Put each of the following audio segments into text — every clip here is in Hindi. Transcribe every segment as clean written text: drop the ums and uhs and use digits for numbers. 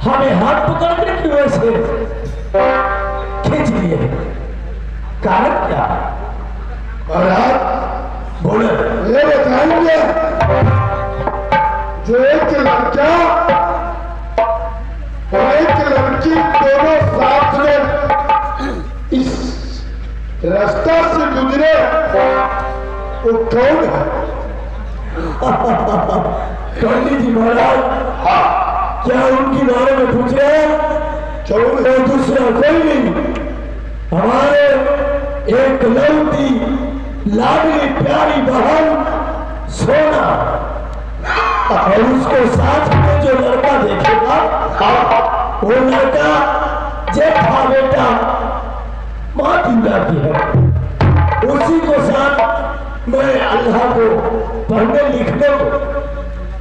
हमें हाथ पकड़ने की वजह से खींच लिए। कारण क्या? और आप बोले ये बताएंगे जो एक लड़का और एक लड़की दोनों साथ में इस रास्ता से गुजरे वो कौन है? पंडित जी महाराज, क्या उनके बारे में पूछ रहे हैं? चलो तो दूसरा कोई नहीं, हमारे एक लौटी लाडली प्यारी बहन सोना, और उसको साथ में जो लड़का देखेगा वो लड़का जेठा बेटा माँ पिता की है। उसी को साथ मैं अल्लाह को पढ़ने लिखने को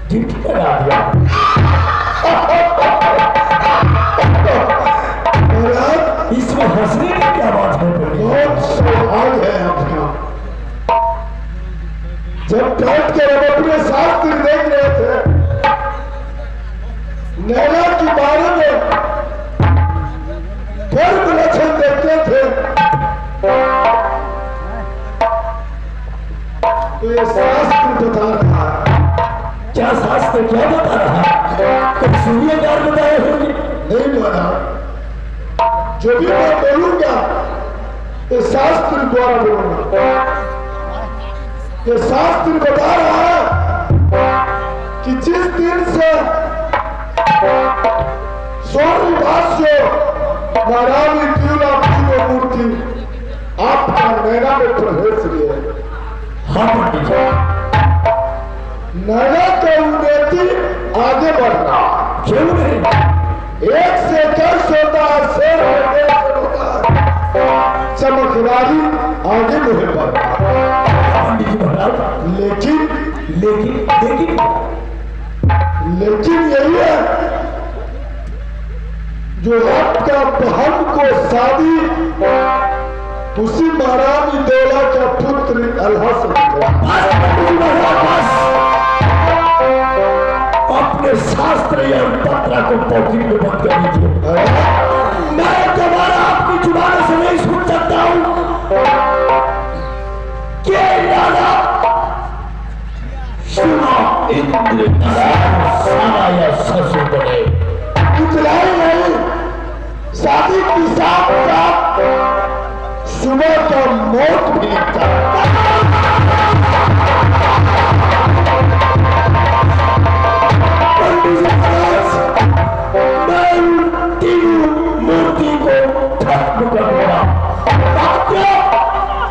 चिट्ठी लगा दिया। इसमें हंसने की क्या बात है? बहुत सौभाग्य है आपका। जब बैठ कर हम अपने शास्त्र देख रहे थे नैना के बारे में गर्भ लक्षण देखते थे तो ये शास्त्र बता रहा है। क्या शास्त्र क्या बता रहा है? तो सूर्यकार बताए होंगे। नहीं बना, जो भी मैं बोलूंगा ये शास्त्र द्वारा बोलूंगा। ये शास्त्र बता रहा है कि जिस दिन से स्वर्णभाष्य नारायणी तीव्र मूर्ति आपका नैना में प्रवेश लिए। हाँ पंडित जी, नैना का उन्नति आगे बढ़ना क्यों नहीं? एक से 10 होता है, शेर होता है, चमकदारी आगे बढ़े बढ़ना। पंडित जी महाराज, लेकिन लेकिन लेकिन लेकिन यही है जो आपका बहन को शादी उसी महारानी दौला का पुत्र अल्लाह से किया। बस पंडित जी महाराज, बस अपने शास्त्र या पत्र को पॉकेट में बंद कर दीजिए। मैं दोबारा आपकी जुबान से नहीं सुन सकता हूँ कि दादा सुना इंद्र सारा या ससुर बने। इतना ही नहीं, शादी की साथ साथ सुबह का मौत भी लिखता है। पंडित जी महाराज, मैं उन तीनों मूर्ति को खत्म करूंगा।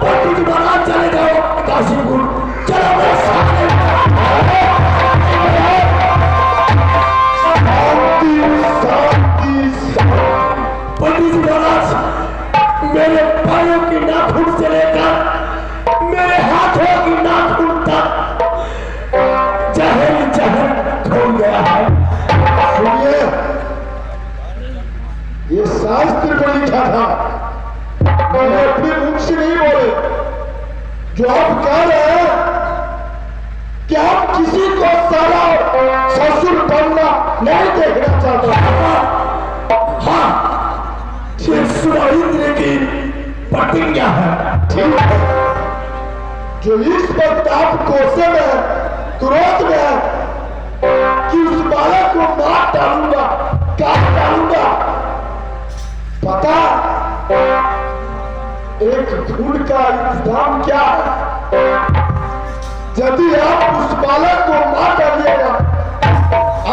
पंडित जी महाराज चले जाओ काशीपुर, चलो मेरे सामने। शांति शांति। पंडित जी महाराज, मेरे पैरों की नाखून से लेकर मेरे हाथों की नाखून तक जहर जहर खोल गया है। सुनिए, ये शास्त्र में लिखा था, मैंने अपने मुख से नहीं बोले। जो आप कह रहे हैं कि आप किसी को सारा ससुर बनना नहीं देखना चाहते। हाँ, ये सुना इंद्र की प्रतिज्ञा है। ठीक है, जो इस वक्त आप कोसे में क्रोध में है कि उस बालक को मार डालूंगा, काट डालूंगा, पता एक खून का इंतजाम क्या है? यदि आप उस बालक को मार डालिएगा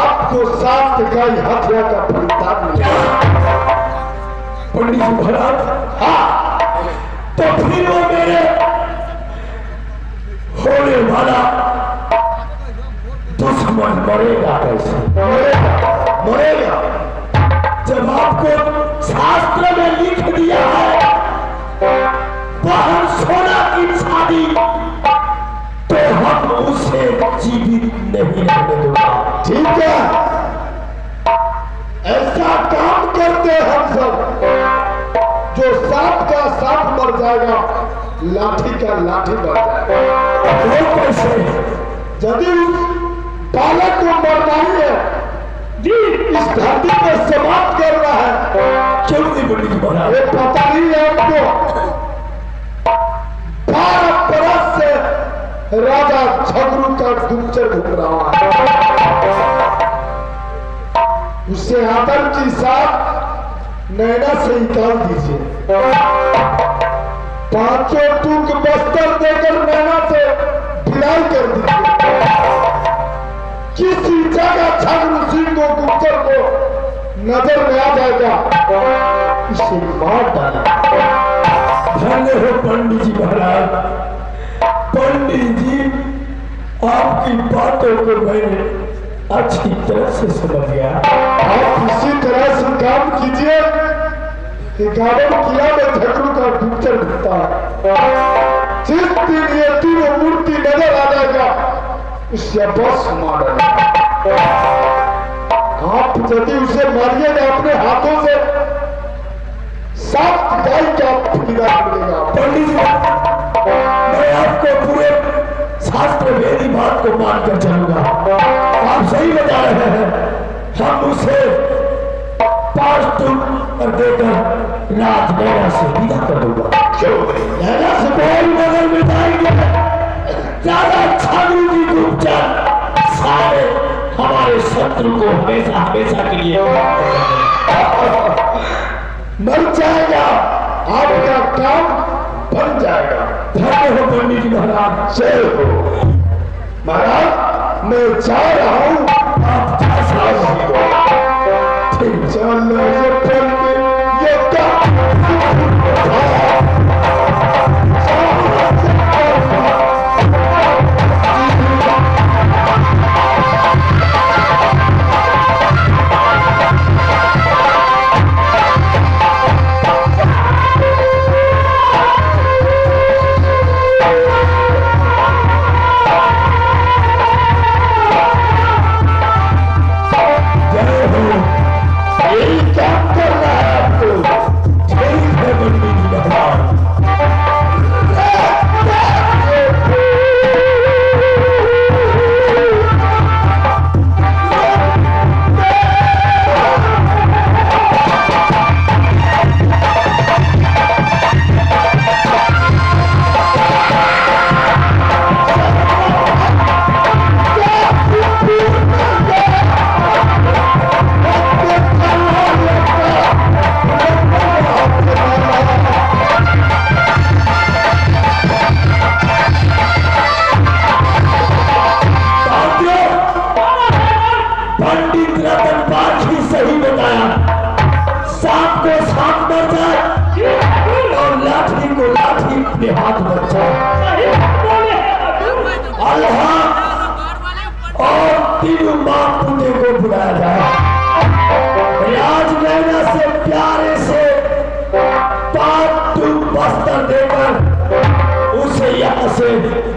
आपको 7 गाय हत्या का परिताप मिलेगा। पंडित जी महाराज, हाँ, तो फिर वो मेरे होने वाला दुश्मन मरेगा कैसे? मरेगा। जब आपको शास्त्र में लिख दिया है बहन सोना की शादी, तो हम उसे जीवित नहीं रहने दूंगा। ठीक है, ऐसा काम करते हम सब, जो सांप का सांप मर जाएगा, लाठी का लाठी मर जाएगा। वो कैसे? यदि उस बालक को मरना ही है, जी इस धरती पे समाप्त कर रहा है। क्यों नहीं पंडित जी महाराज? ये पता नहीं है आपको, 12 बरस से राजा झगड़ू का दुमचर घूम रहा है। उसे आदर के साथ नैना से निकाल दीजिए। 5 टूक बस्तर देकर नैना से विदाई कर दीजिए। किसी जगह झगड़ू सिंह को गुप्तर को नजर में आ जाएगा, इसे मार डालेगा। धन्य हो पंडित जी महाराज। पंडित जी आपकी बातों को मैंने अच्छी तरह से समझ गया। आप इसी तरह से काम कीजिए कि गार्डन किया में झगड़ू का पिक्चर दिखता है। जिस दिन ये तीनों मूर्ति नजर आ जाएगा, उससे बस मारेगा। आप यदि उसे मारिएगा अपने हाथों से, 7 गाय का फिरा मिलेगा। पंडित जी मैं आपको पूरे शास्त्र वेदी बात को मानकर चलूंगा। आप सही बता रहे हैं। हम उसे 5 टूक पर देकर राजनैना से विदा कर दूंगा। क्यों नहीं? नैना से बहुत मगर मिटाएंगे। ज्यादा छागरू की गुप्तचर सारे हमारे शत्रु को हमेशा हमेशा के लिए मर जाएगा, आपका काम बन जाएगा। धन्य हो पंडित जी महाराज। जय हो महाराज। मैं जा रहा हूँ, आप जा सकते हो। ठीक चल ये पंडित ये क्या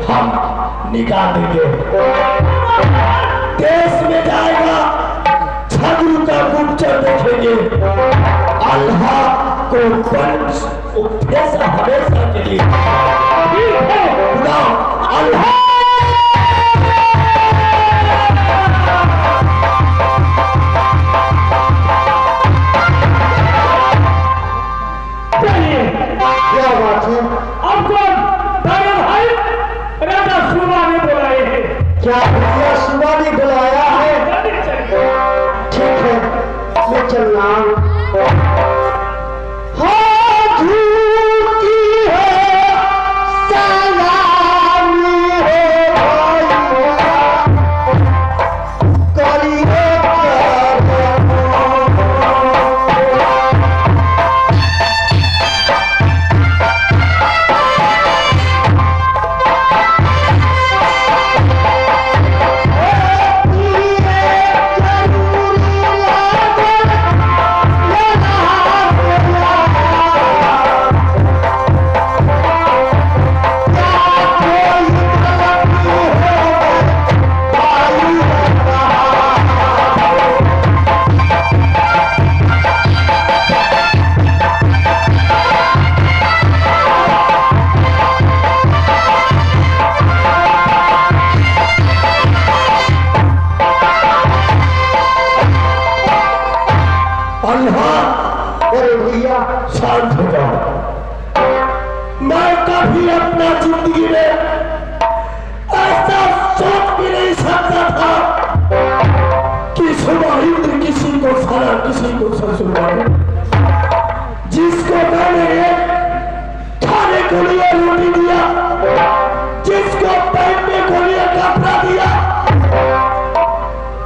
हम निकाल देंगे। देश में जाएगा, छगरू का गुप्तचर देखेंगे। अल्लाह को हमेशा हमेशा के लिए अल्लाह क्या बात है? आपको दादा भाई राजा सुबह ने बुलाए हैं। क्या भैया सुबह ने बुलाया है? ठीक है, मैं चल रहा हूँ। हाँ झूठी है सलामी है भाई, करिए अल्लाह अरे भैया शांत हो जाओ। मैं कभी अपना जिंदगी में ऐसा सोच भी नहीं सकता था कि सुबह किसी को सारा किसी को ससुर, जिसको मैंने एक खाने को लिए रोटी दिया, जिसको पहनने को लिए कपड़ा दिया,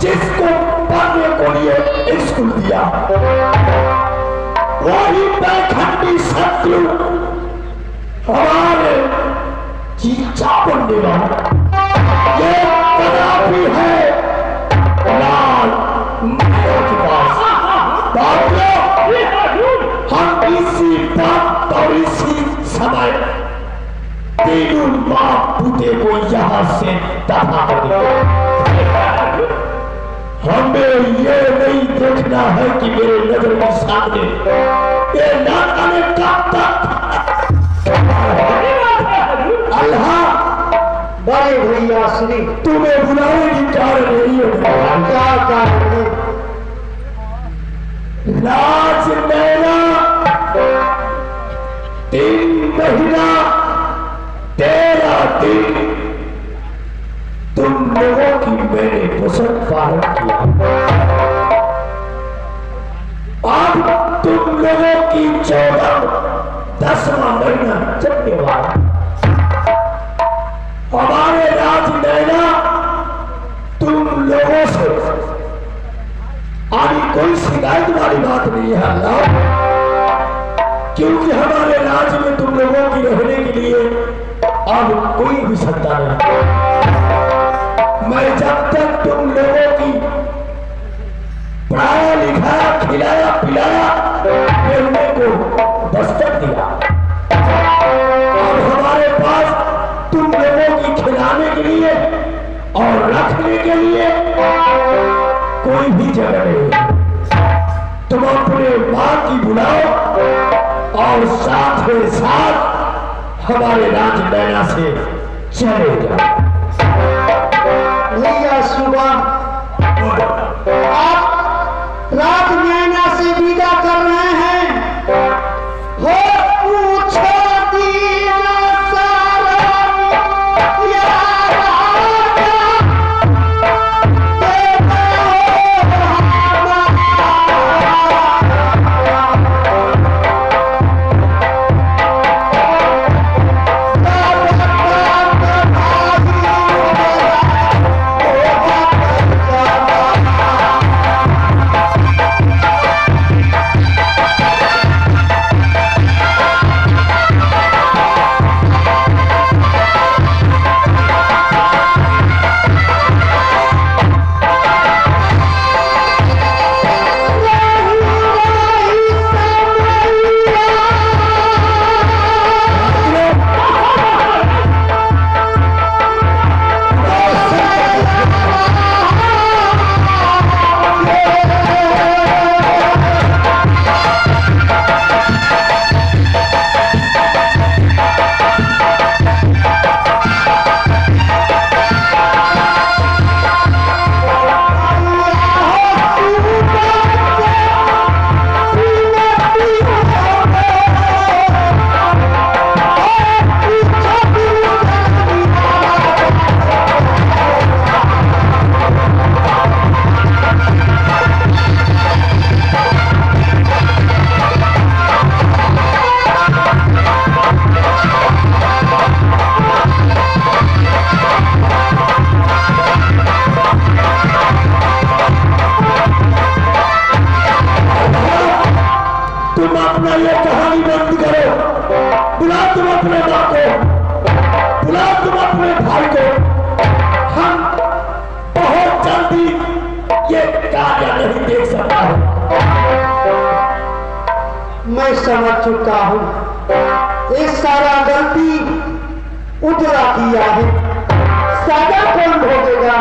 जिसको पढ़ने को लिए स्कूल दिया, वही पैखंडी शत्रु हमारे चीचा बनने वाला ये कदापि है लाल माया के पास। हम इसी बात और इसी समय तीनों बाप पुते को यहां से दफा कर देंगे। हमें ये नहीं देखना है कि मेरे नजर के सामने ये नाता ने कब तक अल्लाह बड़े भैया श्री तुम्हें बुलाने की कारण नहीं है। क्या कारण है? राज नैना 3 महीना 13 दिन तुम लोगों की मैंने पोषण पालन किया। अब तुम लोगों की 10वां महीना चलने वाला। हमारे राज नैना तुम लोगों से आगे कोई शिकायत वाली बात नहीं है अल्लाह, क्योंकि हमारे राज्य में तुम लोगों की रहने के लिए अब कोई भी सत्ता नहीं। मैं जब तक तुम लोगों की पढ़ाया लिखाया खिलाया पिलाया पहनने को दस्तक दिया, अब हमारे पास तुम लोगों की खिलाने के लिए और रखने के लिए कोई भी जगह नहीं। तुम अपने मां की बुलाओ और साथ में साथ हमारे राज नैना से चले जाओ। भैया सुबह आप राज नैना से विदा कर रहे हैं। हो पूछो दीन सारा या मैं समझ चुका हूं। ये सारा गलती उजला किया है, सजा कौन भोगेगा?